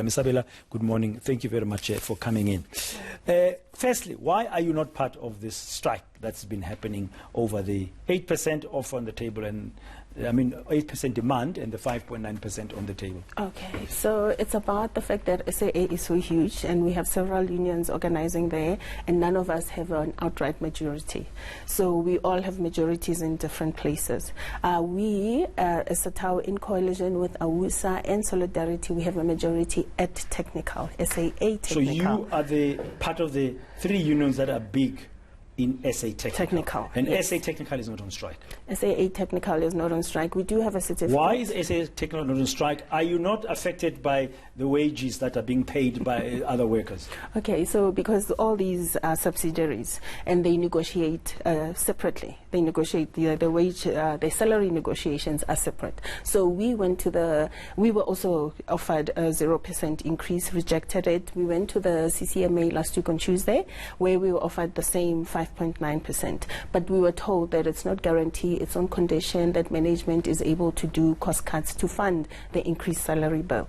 Misabela, good morning. Thank you very much for coming in. Firstly, why are you not part of this strike that's been happening over the 8% off on the table and 8% demand and the 5.9% on the table? Okay, so it's about the fact that SAA is so huge and we have several unions organizing there and none of us have an outright majority. So we all have majorities in different places. We, as Satawu, in coalition with AWUSA and Solidarity, we have a majority at Technical, SAA Technical. So you are the part of the three unions that are big in SA Technical. And yes. SA Technical is not on strike. SAA Technical is not on strike. We do have a certificate. Why is SA Technical not on strike? Are you not affected by the wages that are being paid by other workers? Okay, so because all these are subsidiaries and they negotiate separately. They negotiate the wage, the salary negotiations are separate. So we were also offered a 0% increase, rejected it. We went to the CCMA last week on Tuesday, where we were offered the same 5.9%. But we were told that it's not guaranteed, it's on condition that management is able to do cost cuts to fund the increased salary bill.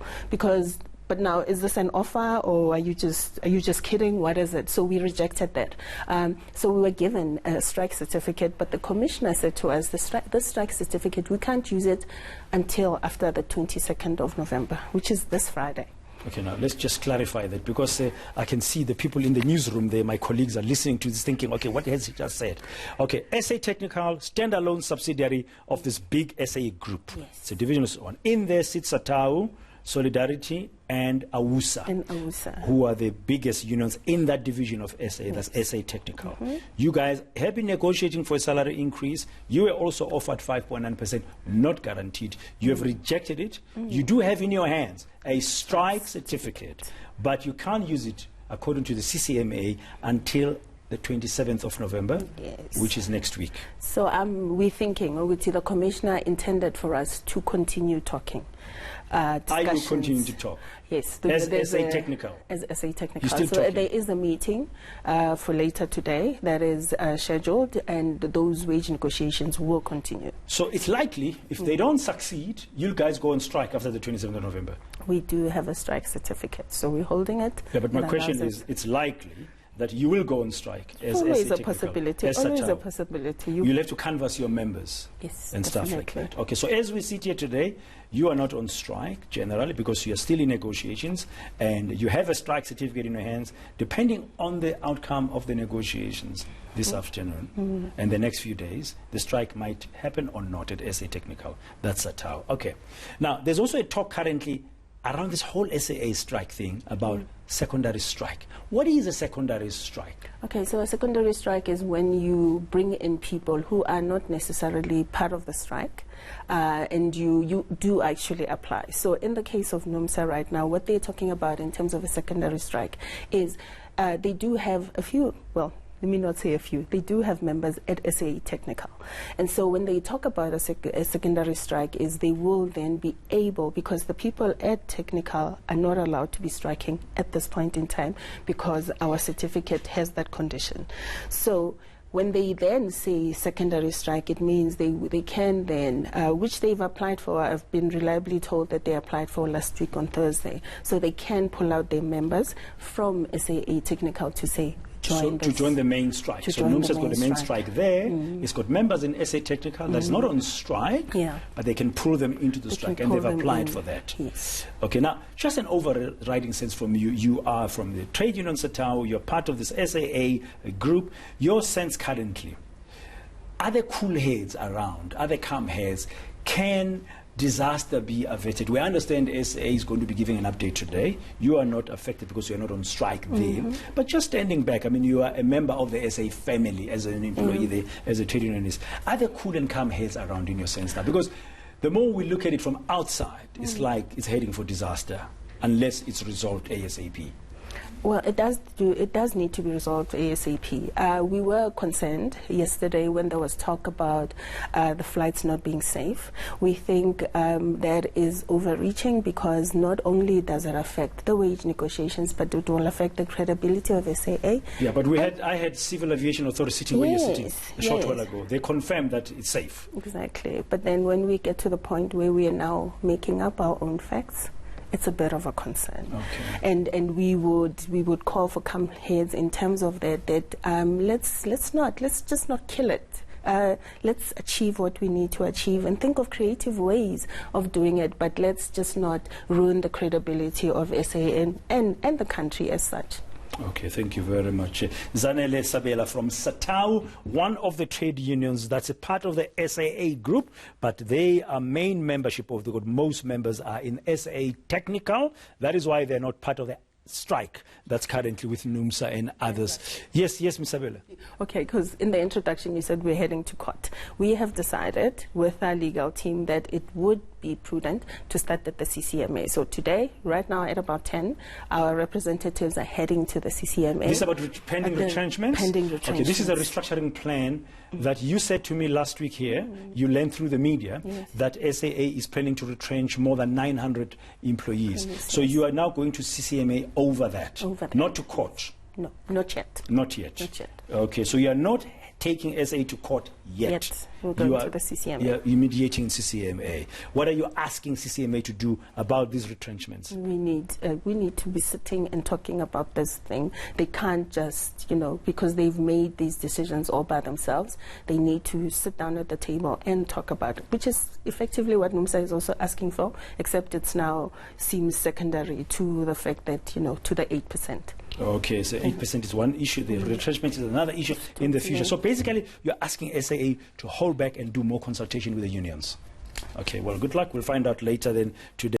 But now, is this an offer, or are you just kidding? What is it? So we rejected that. So we were given a strike certificate, but the commissioner said to us, this strike certificate, we can't use it until after the 22nd of November, which is this Friday. Okay, now let's just clarify that, because I can see the people in the newsroom there, my colleagues are listening to this thinking, okay, what has he just said? Okay, SA Technical, standalone subsidiary of this big SA group. Yes. It's a division of one. In there sits Satawu, Solidarity, and AWUSA, who are the biggest unions in that division of SA, yes. That's SA Technical. You guys have been negotiating for a salary increase. You were also offered 5.9%, not guaranteed. You have rejected it. You do have in your hands a strike certificate, but you can't use it according to the CCMA until the 27th of November, yes. Which is next week. So we're thinking, the commissioner intended for us to continue talking. Are you continuing to talk? Yes. As SA Technical? As SA Technical. So there is a meeting for later today that is scheduled, and those wage negotiations will continue. So it's likely, if they don't succeed, you guys go on strike after the 27th of November? We do have a strike certificate, so we're holding it. Yeah, but my question is, it's likely that you will go on strike as always a possibility. Always a possibility. You'll have to canvass your members, yes, and definitely. Stuff like that. Okay, so as we sit here today, you are not on strike generally because you are still in negotiations and you have a strike certificate in your hands. Depending on the outcome of the negotiations this afternoon and the next few days, the strike might happen or not at SA Technical. That's Satawu. Okay. Now, there's also a talk currently around this whole SAA strike thing about secondary strike. What is a secondary strike? Okay, so a secondary strike is when you bring in people who are not necessarily part of the strike, and you do actually apply. So in the case of NUMSA right now, what they're talking about in terms of a secondary strike is they do have a few, well, let me not say a few, they do have members at SAA Technical. And so when they talk about a secondary strike is they will then be able, because the people at Technical are not allowed to be striking at this point in time because our certificate has that condition. So when they then say secondary strike, it means they can then, which they've applied for, I've been reliably told that they applied for last week on Thursday, so they can pull out their members from SAA Technical to say, to join the main strike. So NUMSA's got a main strike there. It's got members in SA Technical that's not on strike, but they can pull them into the strike, and they've applied for that. Yes. Okay, now, just an overriding sense from you. You are from the trade union Satawu, you're part of this SAA group. Your sense currently, are there cool heads around? Are there calm heads? Can disaster be averted? We understand SA is going to be giving an update today. You are not affected because you are not on strike there. But just standing back, you are a member of the SA family as an employee there, as a trade unionist. Are there cool and calm heads around in your sense now? Because the more we look at it from outside, it's like it's heading for disaster unless it's resolved ASAP. Well, it does need to be resolved ASAP. We were concerned yesterday when there was talk about the flights not being safe. We think that is overreaching because not only does it affect the wage negotiations, but it will affect the credibility of SAA. Yeah, but I had Civil Aviation Authority sitting where you're sitting a short while ago. They confirmed that it's safe. Exactly. But then when we get to the point where we are now making up our own facts, it's a bit of a concern. Okay. And we would call for come heads in terms of that let's just not kill it. Let's achieve what we need to achieve and think of creative ways of doing it, but let's just not ruin the credibility of SAA and the country as such. Okay, thank you very much. Zanele Sabela from Satawu, one of the trade unions that's a part of the SAA group, but they are main membership of the group. Most members are in SAA Technical. That is why they're not part of the strike that's currently with NUMSA and others. Yes, Ms. Sabela. Okay, because in the introduction you said we're heading to court. We have decided with our legal team that it would be prudent to start at the CCMA. So today, right now at about 10, our representatives are heading to the CCMA. This is about pending retrenchments? Pending retrenchments. Okay, this is a restructuring plan that you said to me last week here, you learned through the media, that SAA is planning to retrench more than 900 employees. So you are now going to CCMA over that, not to court? No, not yet. Not yet? Not yet. Okay, so you are not taking SA to court yet. We're going to the CCMA. You're mediating CCMA. What are you asking CCMA to do about these retrenchments? We need to be sitting and talking about this thing. They can't just, because they've made these decisions all by themselves, they need to sit down at the table and talk about it, which is effectively what NUMSA is also asking for, except it's now seems secondary to the fact that, to the 8%. Okay, so 8% is one issue. The retrenchment is another issue in the future. So basically, you're asking SAA to hold back and do more consultation with the unions. Okay, well, good luck. We'll find out later then today.